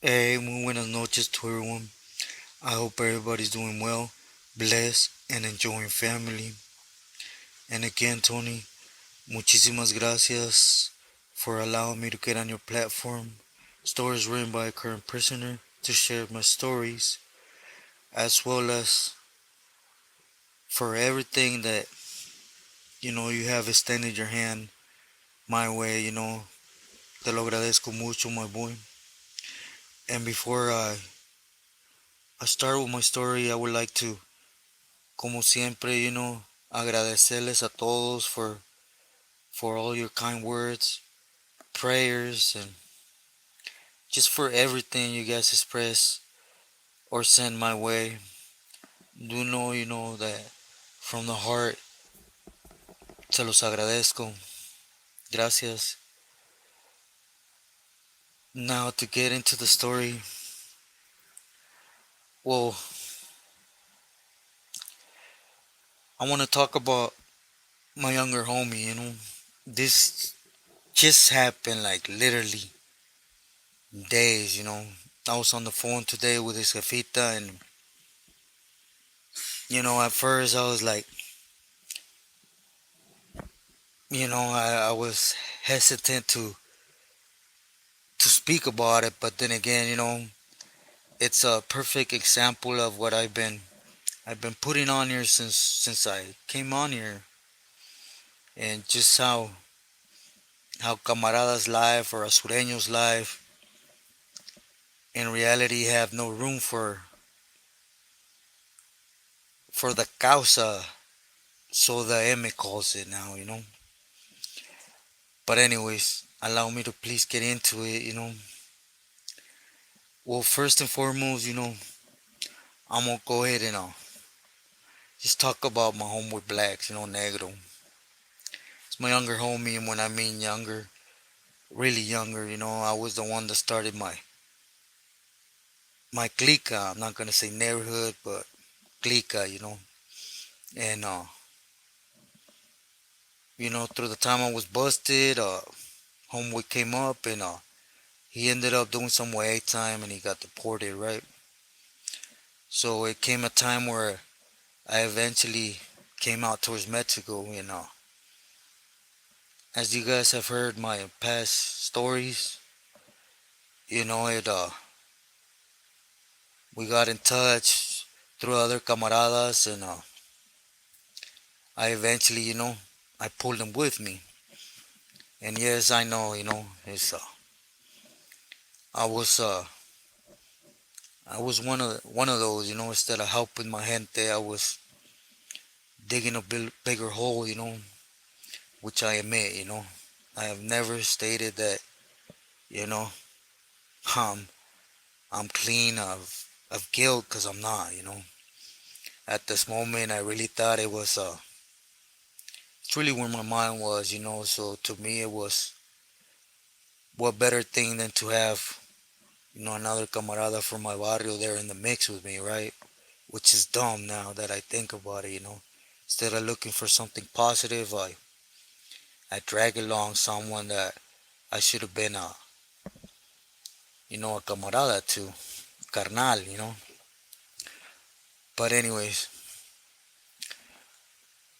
Hey, muy buenas noches to everyone. I hope everybody's doing well, blessed, and enjoying family. And again, Tony, muchísimas gracias for allowing me to get on your platform. Stories written by a current prisoner to share my stories, as well as for everything that you have extended your hand my way. Te lo agradezco mucho, my boy. And before I start with my story, I would like to, como siempre, agradecerles a todos for all your kind words, prayers, and just for everything you guys express or send my way. Do know, that from the heart, se los agradezco. Gracias. Now to get into the story. Well, I want to talk about my younger homie, This just happened like literally days. I was on the phone today with his jefita, and at first I was like, I was hesitant to speak about it, but then again, it's a perfect example of what I've been putting on here since I came on here, and just how camaradas life or asureños life in reality have no room for the causa, so the M calls it now. But anyways, allow me to please get into it. Well, first and foremost, I'm gonna go ahead and just talk about my homeboy Blacks, Negro. It's my younger homie, and when I mean younger, really younger, I was the one that started my clica. I'm not gonna say neighborhood, but clica. And through the time I was busted, homeboy came up and he ended up doing some way time and he got deported, right? So it came a time where I eventually came out towards Mexico, as you guys have heard my past stories, it we got in touch through other camaradas, and I eventually, I pulled them with me. And yes, I know, it's I was I was one of those, instead of helping my gente, I was digging a bigger hole, which I admit, I have never stated that, you know, um, I'm clean of guilt, because I'm not. At this moment, I really thought it's really where my mind was, so to me it was, what better thing than to have, another camarada from my barrio there in the mix with me, right? Which is dumb now that I think about it. Instead of looking for something positive, I drag along someone that I should have been a camarada to, carnal. But anyways,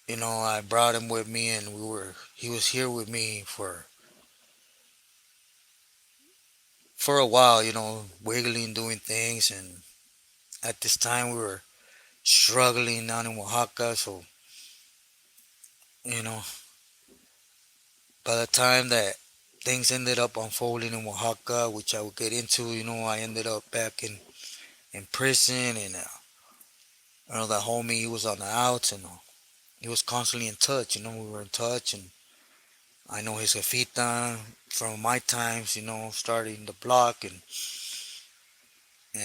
I brought him with me, and he was here with me for a while, wiggling, doing things, and at this time we were struggling down in Oaxaca, so you know, by the time that things ended up unfolding in Oaxaca, which I will get into, I ended up back in prison, and that homie, he was on the outs, and he was constantly in touch. We were in touch, and I know his jefita from my times, starting the block, and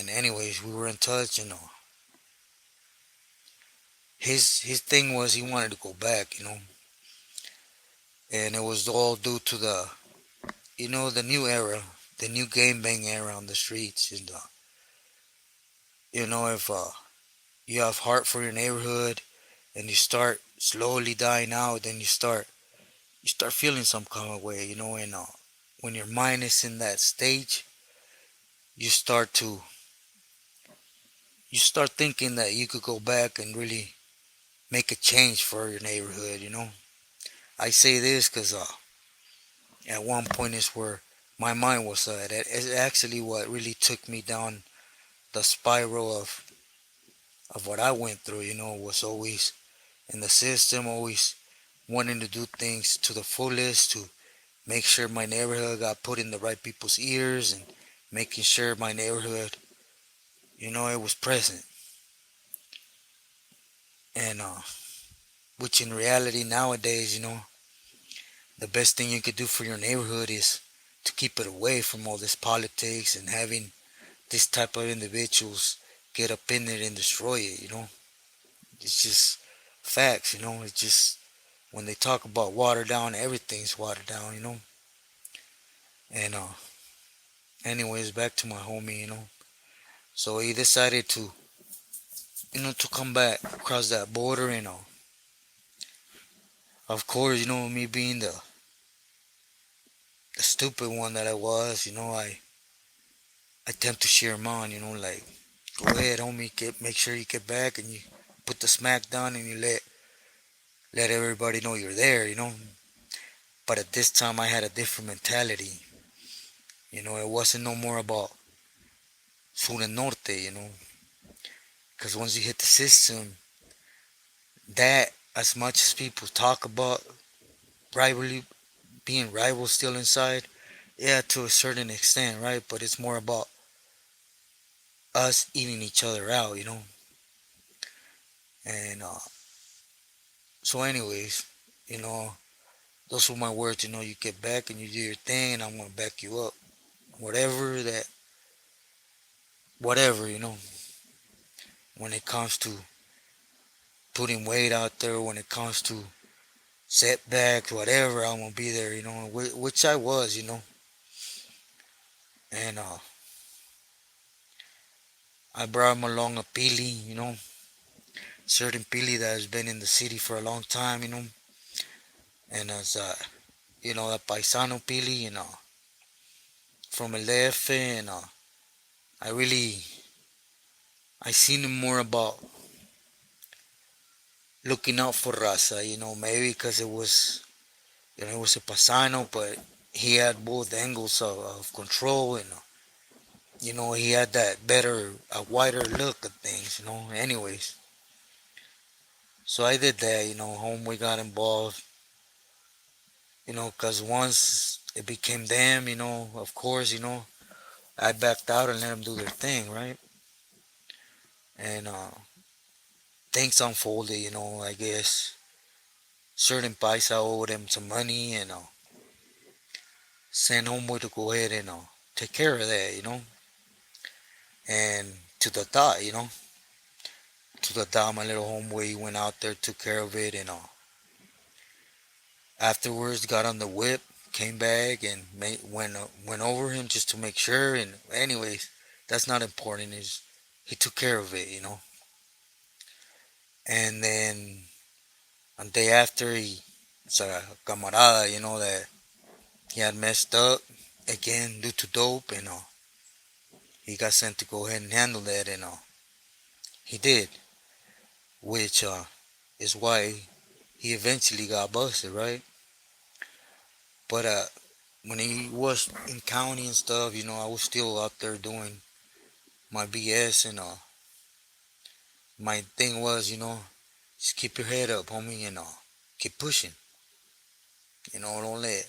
anyways, we were in touch, and his thing was he wanted to go back, and it was all due to the new era, the new game bang era on the streets, and if you have heart for your neighborhood and you start slowly dying out, then you start feeling some kind of way, and when your mind is in that stage, you start to you start thinking that you could go back and really make a change for your neighborhood. I say this because at one point is where my mind was at. It's actually what really took me down the spiral of what I went through. Was always in the system, always wanting to do things to the fullest to make sure my neighborhood got put in the right people's ears and making sure my neighborhood, it was present. And which in reality nowadays, the best thing you could do for your neighborhood is to keep it away from all this politics and having this type of individuals get up in it and destroy it. It's just facts. It's just when they talk about water down, everything's watered down. And anyways, back to my homie. So he decided to come back across that border, and of course, me being the stupid one that I was, I attempt to cheer him on, like, go ahead, homie, make sure you get back and you put the smack down and you let everybody know you're there. But at this time, I had a different mentality. It wasn't no more about sur and norte. Because once you hit the system, that as much as people talk about rivalry, being rivals still inside, yeah, to a certain extent, right? But it's more about us eating each other out. And so, anyways, you know, those were my words. You get back and you do your thing, and I'm gonna back you up. Whatever that, whatever, when it comes to putting weight out there, when it comes to setbacks, whatever, I'm gonna be there. Which I was. And I brought him along a pili, certain pili that has been in the city for a long time. And as a paisano pili, from El DF, and I really, I seen him more about looking out for raza, maybe because it was a paisano, but he had both angles of control, and he had that a wider look at things. Anyways, so I did that. Homeboy got involved. Because once it became them, of course, I backed out and let them do their thing, right? And things unfolded. I guess certain paisa owed him some money, and sent homeboy to go ahead and take care of that. And to the thought, to the thought, my little homeboy, he went out there, took care of it, and afterwards got on the whip, came back, and went over him just to make sure. And anyways, that's not important. Is he took care of it. And then a day after, he saw a camarada, that he had messed up again due to dope, and he got sent to go ahead and handle that, and he did, which is why he eventually got busted, right? But when he was in county and stuff, I was still out there doing my BS, and my thing was, just keep your head up, homie, and keep pushing. Don't let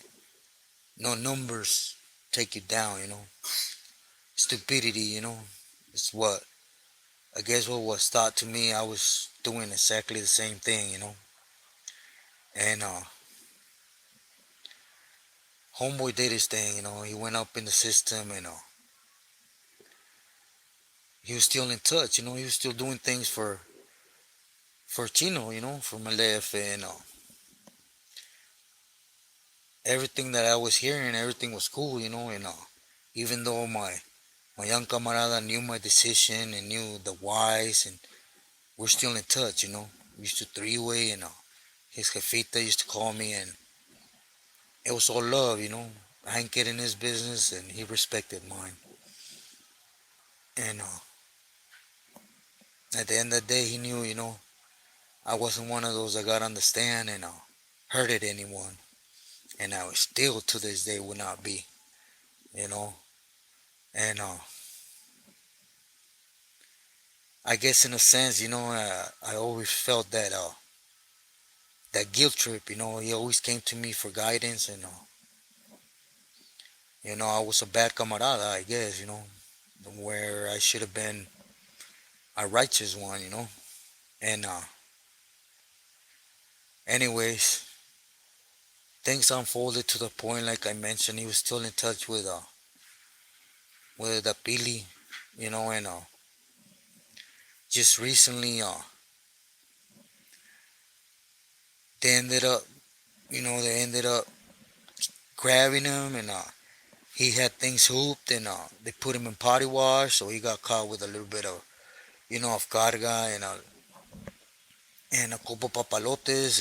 no numbers take you down. Stupidity, it's what I guess what was taught to me. I was doing exactly the same thing. And homeboy did his thing. He went up in the system, and he was still in touch. He was still doing things for Chino. For my left, and everything that I was hearing, everything was cool. And even though my young camarada knew my decision and knew the whys, and we're still in touch. We used to three-way, and his jefita used to call me, and it was all love. I ain't getting his business, and he respected mine. And at the end of the day, he knew, I wasn't one of those that got on the stand and hurted anyone. And I was still to this day would not be, you know. And I guess in a sense, I always felt that guilt trip. He always came to me for guidance, and I was a bad camarada, I guess, where I should have been a righteous one. And anyways, things unfolded to the point, like I mentioned, he was still in touch with the Pili, and just recently, they ended up, they ended up grabbing him, and he had things hooped, and they put him in potty wash, so he got caught with a little bit of, of carga and a couple papalotes,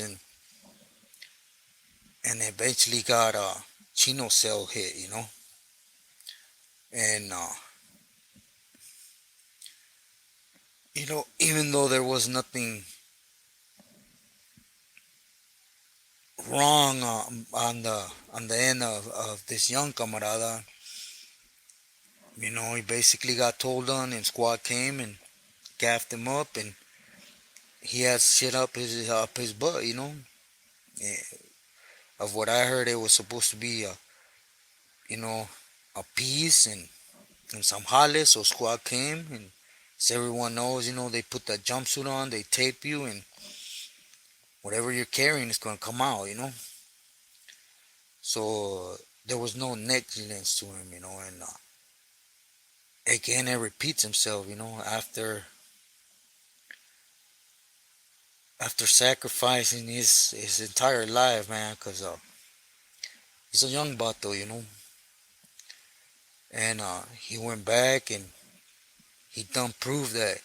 and eventually got a Chino cell hit, and even though there was nothing wrong on the end of this young camarada, he basically got told on, and squad came and gaffed him up, and he had shit up his butt, Eh, Of what I heard, it was supposed to be you know, a piece and some jales, so squad came, and as everyone knows, they put that jumpsuit on, they tape you, and whatever you're carrying is gonna come out, So there was no negligence to him, and again, it repeats himself, after sacrificing his entire life, man, because he's a young bato, and he went back and he done proved that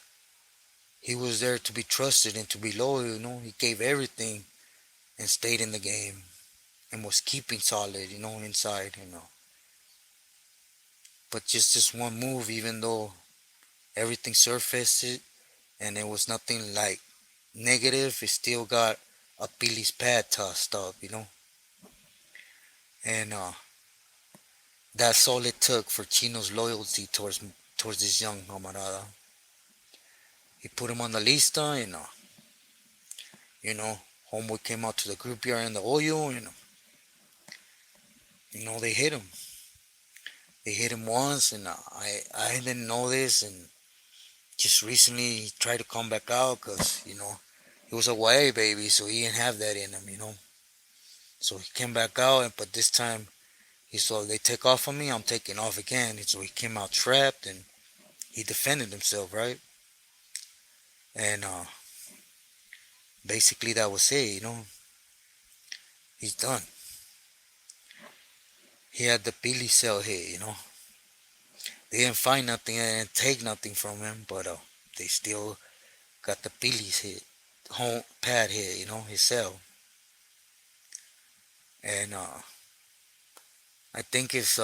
he was there to be trusted and to be loyal, he gave everything and stayed in the game and was keeping solid, inside, but just this one move, even though everything surfaced it and it was nothing like negative, it still got a Billy's pad tossed up, and that's all it took for Chino's loyalty towards this young camarada. He put him on the lista, and you know, homeboy came out to the group yard in the Oyo, and they hit him. They hit him once, and I didn't know this, and just recently he tried to come back out because he was a YA baby, so he didn't have that in him, So he came back out, but this time he saw they take off on me, I'm taking off again, and so he came out trapped, and he defended himself, right? And basically that was it, he's done. He had the Billy cell hit, They didn't find nothing, they didn't take nothing from him, but they still got the Billy's hit, home pad hit, his cell. And I think it's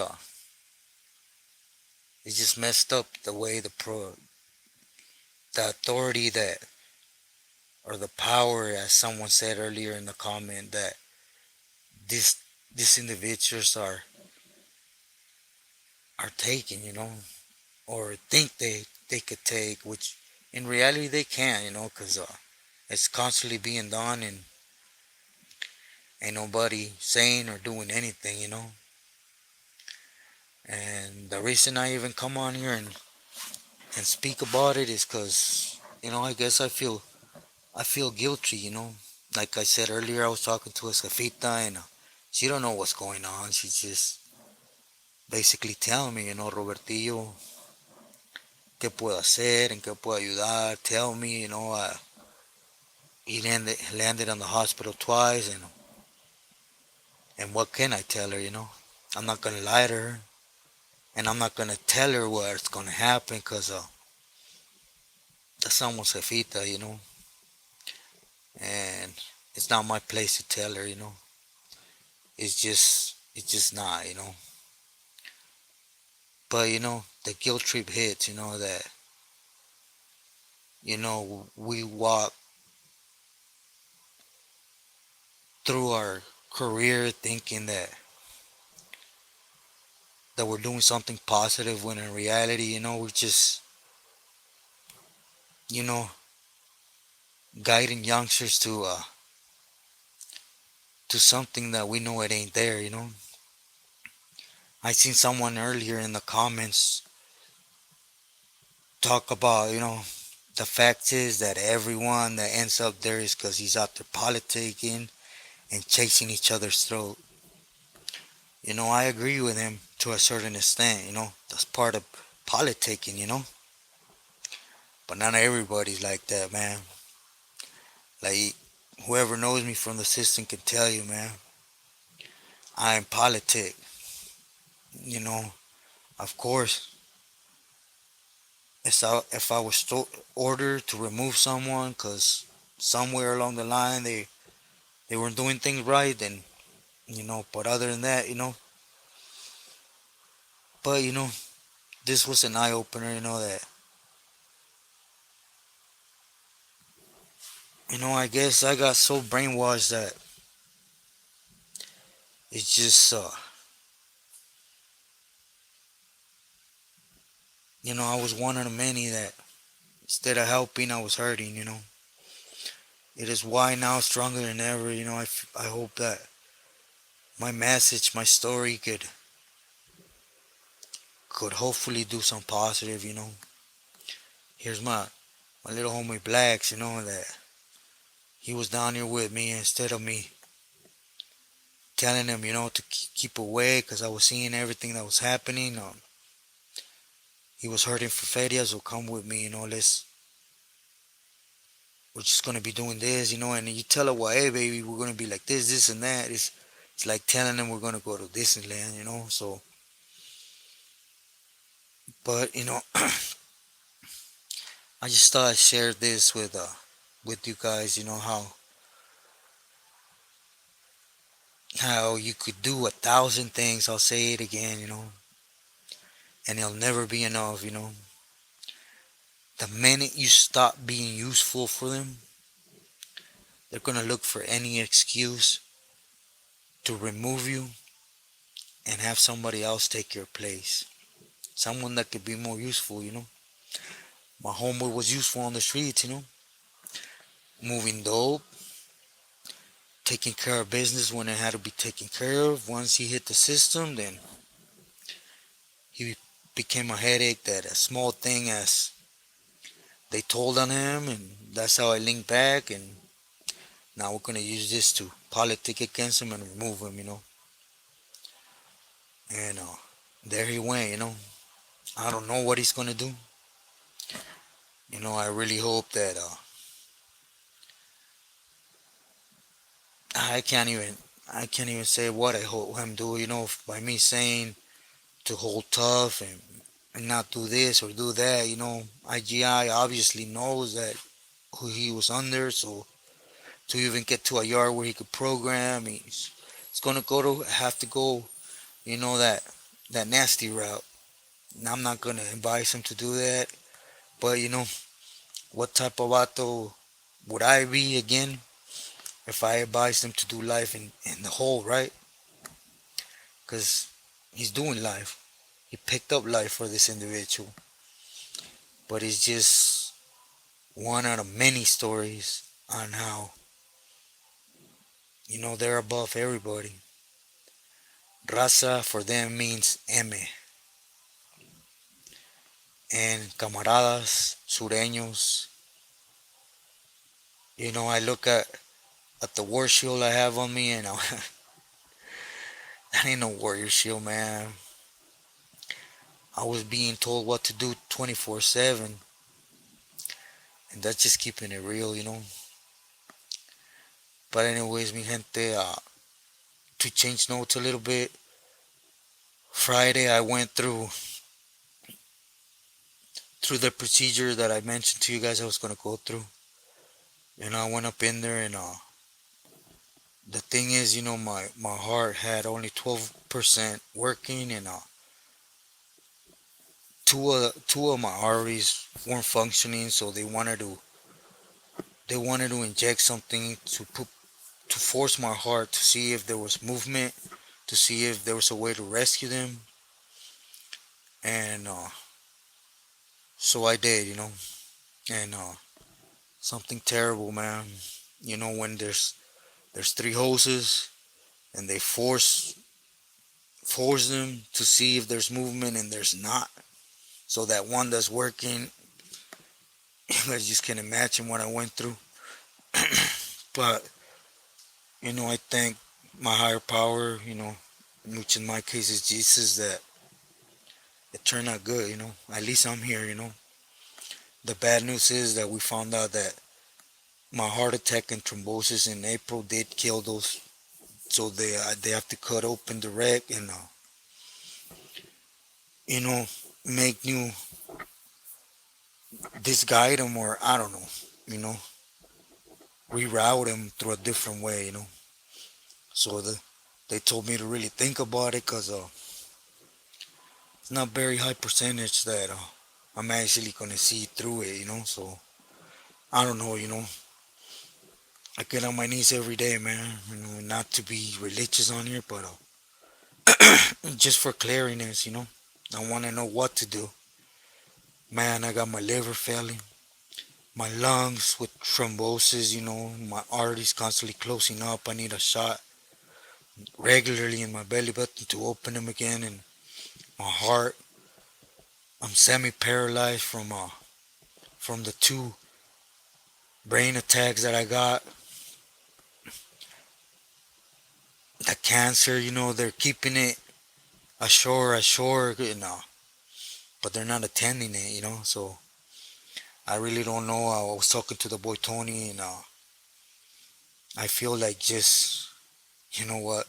just messed up the way the authority that, or the power, as someone said earlier in the comment, that this these individuals are taking, or think they could take, which in reality they can't, because it's constantly being done, and ain't nobody saying or doing anything, And the reason I even come on here and speak about it is because, I guess I feel guilty, Like I said earlier, I was talking to a Safita, and she don't know what's going on. She just basically telling me, Robertillo, qué puedo hacer, en qué puedo ayudar. Tell me, he landed in the hospital twice, and what can I tell her, I'm not gonna lie to her, and I'm not gonna tell her what's gonna happen, cause that's someone's Safita, and it's not my place to tell her, it's just not, But the guilt trip hits, that we walk through our career thinking that we're doing something positive when in reality, we're just, you know, guiding youngsters to something that we know it ain't there. I seen someone earlier in the comments talk about, the fact is that everyone that ends up there is because he's out there politicking and chasing each other's throat. I agree with him to a certain extent, that's part of politicking. But not everybody's like that, man. Like, whoever knows me from the system can tell you, man, I am politic. You know, of course, if I was ordered to remove someone because somewhere along the line they weren't doing things right, then, but other than that, but, this was an eye opener, that, I guess I got so brainwashed that it's just, I was one of the many that instead of helping, I was hurting. It is why now stronger than ever, I hope that my message, my story could hopefully do some positive. Here's my little homie Blacks, that he was down here with me instead of me telling him, to keep away because I was seeing everything that was happening. He was hurting for ferias, so come with me, we're just gonna be doing this, and you tell her, well, hey baby, we're gonna be like this and that. It's like telling them we're gonna go to Disneyland, so, but I just thought I'd share this with you guys, how you could do 1,000 things. I'll say it again, and it'll never be enough. The minute you stop being useful for them, they're gonna look for any excuse to remove you and have somebody else take your place. Someone that could be more useful. My homeboy was useful on the streets, moving dope, taking care of business when it had to be taken care of. Once he hit the system, then he became a headache that a small thing as they told on him, and that's how I linked back, and now we're gonna use this to politic against him and remove him. And there he went. I don't know what he's gonna do. I really hope that I can't even I can't even say what I hope him do. By me saying to hold tough and not do this or do that. IGI obviously knows that who he was under, so to even get to a yard where he could program, he's gonna have to go, that nasty route. And I'm not gonna advise him to do that, but what type of vato would I be again if I advised him to do life in the whole, right? Because he's doing life. He picked up life for this individual, but it's just one out of many stories on how they're above everybody. Raza for them means M, and camaradas, sureños. I look at the war shield I have on me, and that ain't no warrior shield, man. I was being told what to do 24/7, and that's just keeping it real. But anyways, mi gente, to change notes a little bit, Friday I went through the procedure that I mentioned to you guys I was gonna go through. I went up in there, and the thing is, my heart had only 12% working, and two of my arteries weren't functioning, so they wanted to inject something to force my heart to see if there was movement, to see if there was a way to rescue them, and so I did, and something terrible, man. When there's three hoses and they force them to see if there's movement and there's not. So that one that's working, I just can imagine what I went through. But I thank my higher power, which in my case is Jesus, that it turned out good. At least I'm here. The bad news is that we found out that my heart attack and thrombosis in April did kill those, so they have to cut open the wreck and you know make new disguise them, or I don't know, you know reroute them through a different way. So they told me to really think about it, because it's not very high percentage that I'm actually gonna see through it. So I don't know. I get on my knees every day, man. Not to be religious on here, but just for cleariness. I want to know what to do. Man, I got my liver failing, my lungs with thrombosis. My arteries constantly closing up. I need a shot regularly in my belly button to open them again, and my heart. I'm semi-paralyzed from the two brain attacks that I got. The cancer, they're keeping it ashore, but they're not attending it, So I really don't know. I was talking to the boy Tony, and I feel like just, you know what,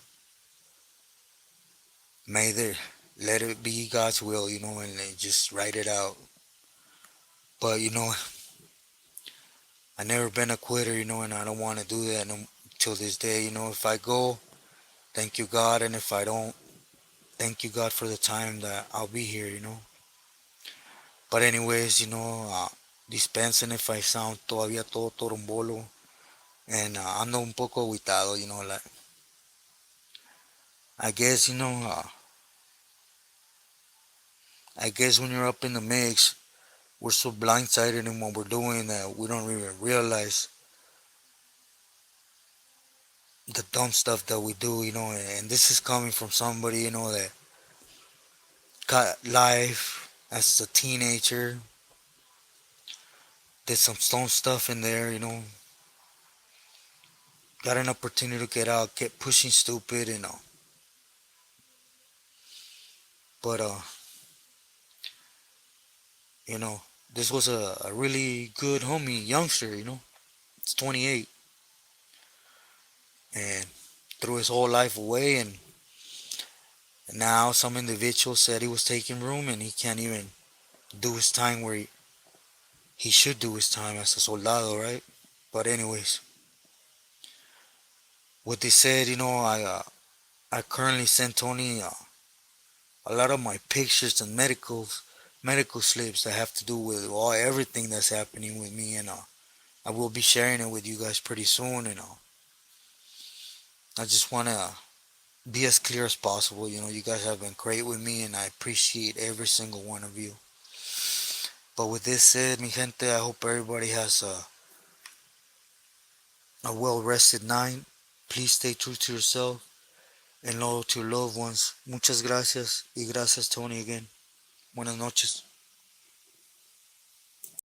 may there let it be God's will, and they just write it out. But I never been a quitter, and I don't want to do that till this day. If I go, thank you God, and if I don't, thank you God for the time that I'll be here. But anyways, dispensen if I sound todavía todo torombolo, and ando un poco aguitado, like, I guess, I guess when you're up in the mix, we're so blindsided in what we're doing that we don't even realize the dumb stuff that we do, and this is coming from somebody, that got life as a teenager, did some stone stuff in there, got an opportunity to get out, kept pushing stupid, but you know, this was a really good homie, youngster, it's 28, and threw his whole life away, and now some individual said he was taking room and he can't even do his time where he should do his time as a soldado, right? But anyways, with this said, I currently send Tony a lot of my pictures and medical slips that have to do with everything that's happening with me, and I will be sharing it with you guys pretty soon, and I just want to be as clear as possible. You guys have been great with me, and I appreciate every single one of you. But with this said, mi gente, I hope everybody has a well rested night. Please stay true to yourself and loyal to your loved ones. Muchas gracias, y gracias Tony again. Buenas noches.